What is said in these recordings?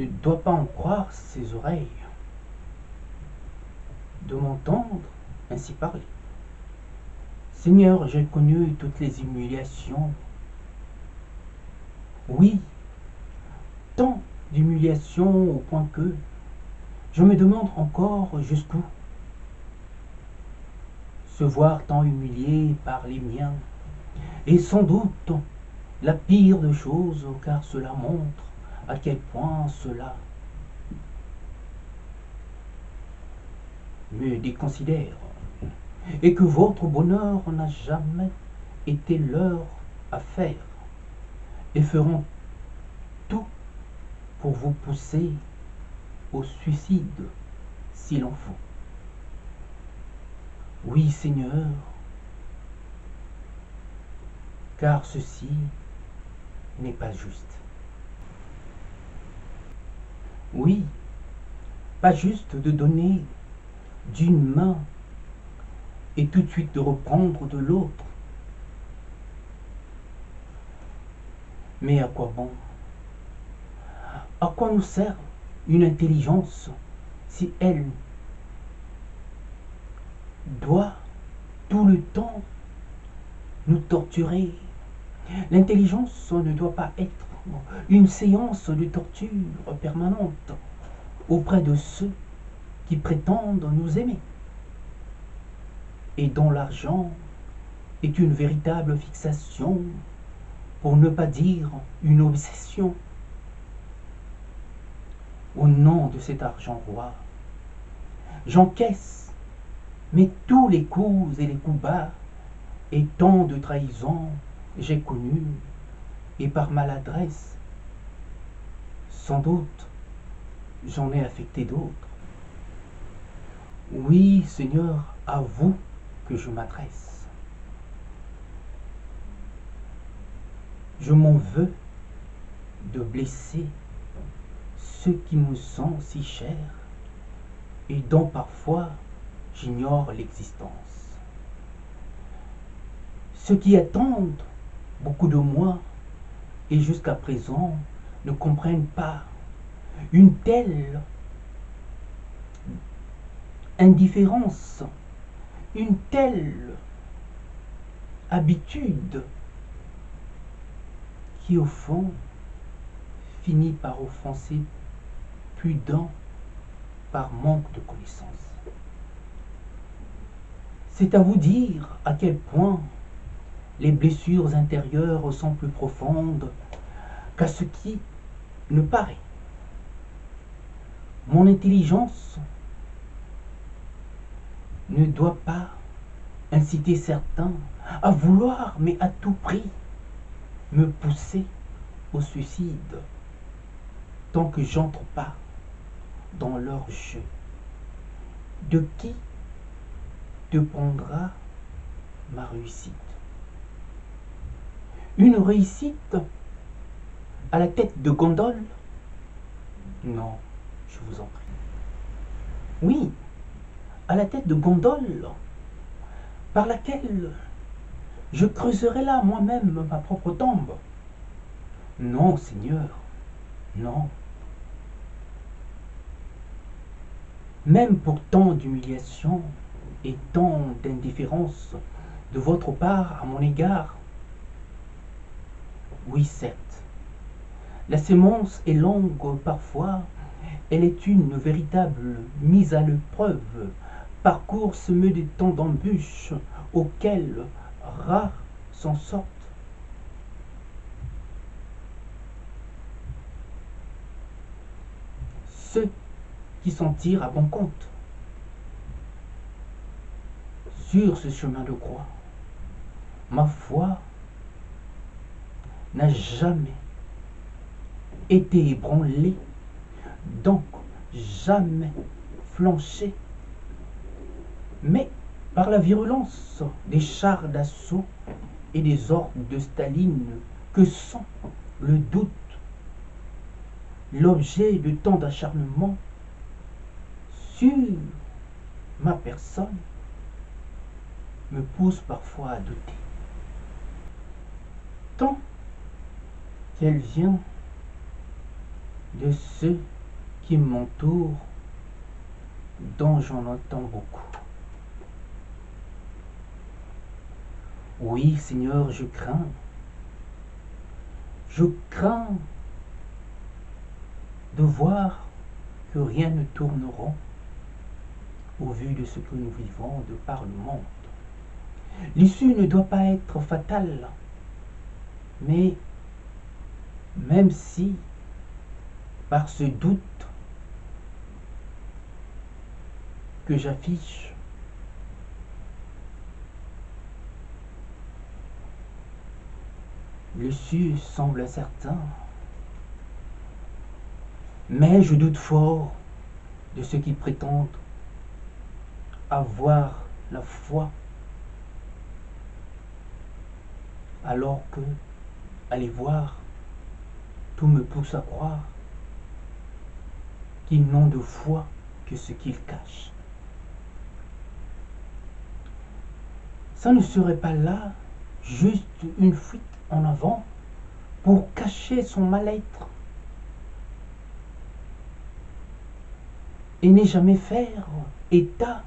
ne doit pas en croire ses oreilles de m'entendre ainsi parler. Seigneur, j'ai connu toutes les humiliations. Oui, tant d'humiliations au point que je me demande encore jusqu'où se voir tant humilié par les miens est sans doute la pire des choses, car cela montre à quel point cela me déconsidère et que votre bonheur n'a jamais été leur affaire et feront tout pour vous pousser au suicide s'il en faut. Oui, Seigneur, car ceci n'est pas juste. Oui, pas juste de donner d'une main et tout de suite de reprendre de l'autre. Mais à quoi bon? À quoi nous sert une intelligence si elle doit tout le temps nous torturer? L'intelligence ne doit pas être une séance de torture permanente auprès de ceux qui prétendent nous aimer et dont l'argent est une véritable fixation, pour ne pas dire une obsession. Au nom de cet argent roi, j'encaisse, mais tous les coups et les coups bas, et tant de trahisons j'ai connu, et par maladresse, sans doute, j'en ai affecté d'autres. Oui, Seigneur, à vous que je m'adresse. Je m'en veux de blesser ceux qui me sont si chers et dont parfois j'ignore l'existence. Ceux qui attendent beaucoup de moi et jusqu'à présent ne comprennent pas une telle indifférence, une telle habitude qui au fond finit par offenser plus d'un par manque de connaissance. C'est à vous dire à quel point les blessures intérieures sont plus profondes qu'à ce qui ne paraît. Mon intelligence ne doit pas inciter certains à vouloir, mais à tout prix, me pousser au suicide, tant que j'entre pas dans leur jeu. De qui dépendra ma réussite? Une réussite à la tête de gondole? Non, je vous en prie. Oui, à la tête de gondole, par laquelle je creuserai là moi-même ma propre tombe. Non, Seigneur, non. Même pour tant d'humiliation et tant d'indifférence de votre part à mon égard, oui, certes, la sémence est longue parfois, elle est une véritable mise à l'épreuve, parcours semé de tant d'embûches auxquelles rares s'en sortent. Ceux qui s'en tirent à bon compte sur ce chemin de croix. Ma foi n'a jamais été ébranlée, donc jamais flanché, mais par la virulence des chars d'assaut et des ordres de Staline que sont le doute, l'objet de tant d'acharnement sur ma personne, me pousse parfois à douter. Tant qu'elle vient de ceux qui m'entourent, dont j'en entends beaucoup. Oui, Seigneur, je crains. Je crains de voir que rien ne tourne rond au vu de ce que nous vivons de par le monde. L'issue ne doit pas être fatale, mais même si, par ce doute que j'affiche, l'issue semble incertain, mais je doute fort de ceux qui prétendent avoir la foi, alors que, allez voir, tout me pousse à croire qu'ils n'ont de foi que ce qu'ils cachent. Ça ne serait pas là juste une fuite en avant pour cacher son mal-être et ne jamais faire état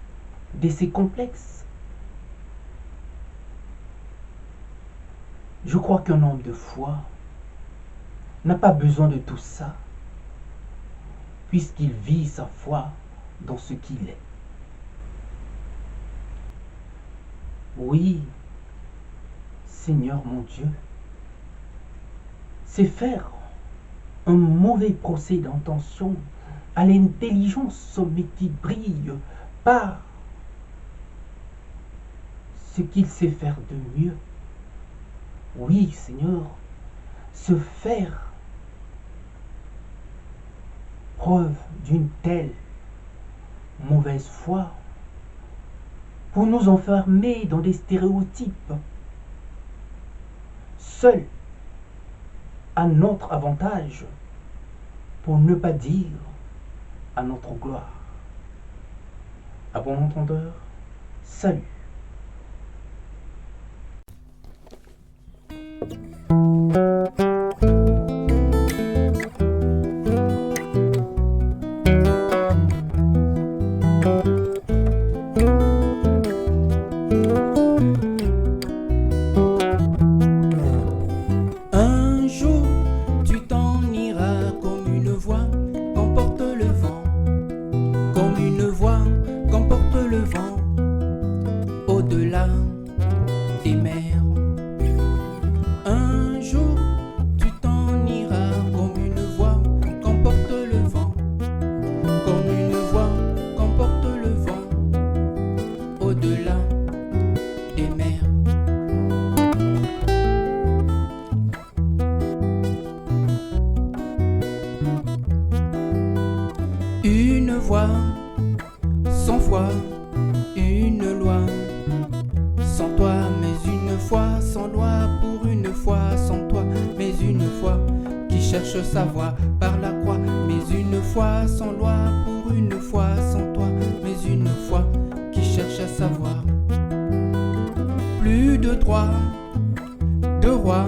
de ses complexes? Je crois qu'un homme de foi n'a pas besoin de tout ça, puisqu'il vit sa foi dans ce qu'il est. Oui, Seigneur mon Dieu, c'est faire un mauvais procès d'intention à l'intelligence mais qui brille par ce qu'il sait faire de mieux. Oui, Seigneur, se faire preuve d'une telle mauvaise foi pour nous enfermer dans des stéréotypes, seul à notre avantage, pour ne pas dire à notre gloire. À bon entendeur, salut. Un jour, tu t'en iras comme une voix qu'emporte le vent, comme une voix qu'emporte le vent, au-delà des mers. Un jour, tu t'en iras comme une voix qu'emporte le vent, comme une voix qu'emporte le vent, au-delà des mers. Une voix, sans foi, une loi, sans toi, mais une foi, sans loi, pour une fois, sans toi, mais une foi, qui cherche sa voie par la croix, mais une foi, sans loi, pour une fois, sans toi, mais une foi, qui cherche à savoir. Plus de droit, de roi,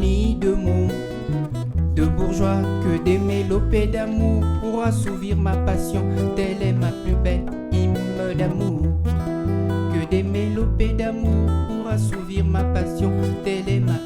ni de mots, de bourgeois, que des mélopées d'amour pour assouvir ma passion, telle est ma plus belle hymne d'amour. Que des mélopées d'amour pour assouvir ma passion, telle est ma